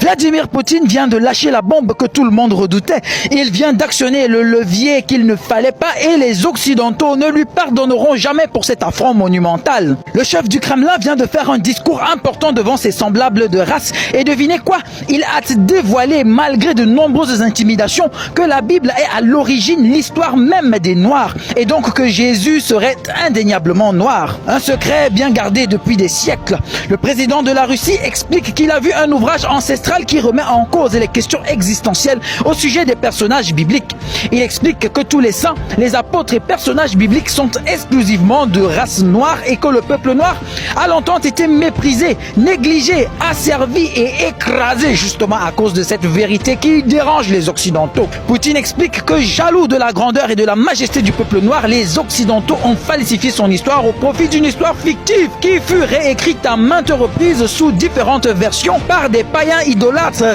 Vladimir Poutine vient de lâcher la bombe que tout le monde redoutait. Il vient d'actionner le levier qu'il ne fallait pas et les Occidentaux ne lui pardonneront jamais pour cet affront monumental. Le chef du Kremlin vient de faire un discours important devant ses semblables de race et devinez quoi? Il a dévoilé, malgré de nombreuses intimidations, que la Bible est à l'origine l'histoire même des Noirs et donc que Jésus serait indéniablement noir. Un secret bien gardé depuis des siècles. Le président de la Russie explique qu'il a vu un ouvrage ancestral qui remet en cause les questions existentielles au sujet des personnages bibliques. Il explique que tous les saints, les apôtres et personnages bibliques sont exclusivement de race noire et que le peuple noir a longtemps été méprisé, négligé, asservi et écrasé justement à cause de cette vérité qui dérange les Occidentaux. Poutine explique que jaloux de la grandeur et de la majesté du peuple noir, les Occidentaux ont falsifié son histoire au profit d'une histoire fictive qui fut réécrite à maintes reprises sous différentes versions par des païens idolâtres,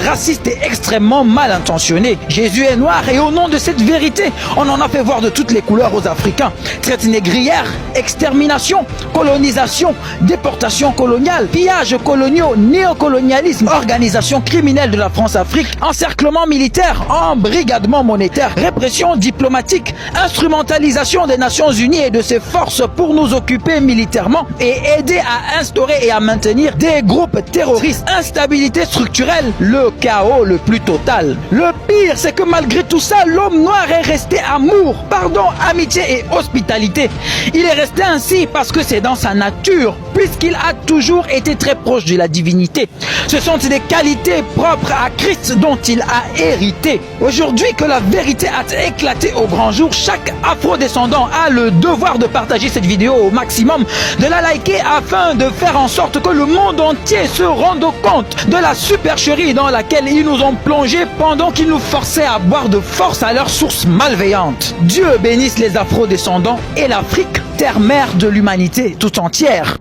racistes et extrêmement mal intentionnés. Jésus est noir et au nom de cette vérité, on en a fait voir de toutes les couleurs aux Africains. Traite négrière, extermination, colonisation, déportation coloniale, pillages coloniaux, néocolonialisme, organisation criminelle de la France-Afrique, encerclement militaire, embrigadement monétaire, répression diplomatique, instrumentalisation des Nations Unies et de ses forces pour nous occuper militairement et aider à instaurer et à maintenir des groupes terroristes, instabilité structurelle, le chaos le plus total. Le pire, c'est que malgré tout ça, l'homme noir est resté amour, pardon, amitié et hospitalité. Il est resté ainsi parce que c'est dans sa nature, puisqu'il a toujours été très proche de la divinité. Ce sont des qualités propres à Christ dont il a hérité. Aujourd'hui que la vérité a éclaté au grand jour, chaque afro-descendant a le devoir de partager cette vidéo au maximum, de la liker afin de faire en sorte que le monde entier se rende compte de la supercherie dans laquelle ils nous ont plongés pendant qu'ils nous forçaient à boire de force à leur source malveillante. Dieu bénisse les afro-descendants et l'Afrique, terre-mère de l'humanité tout entière.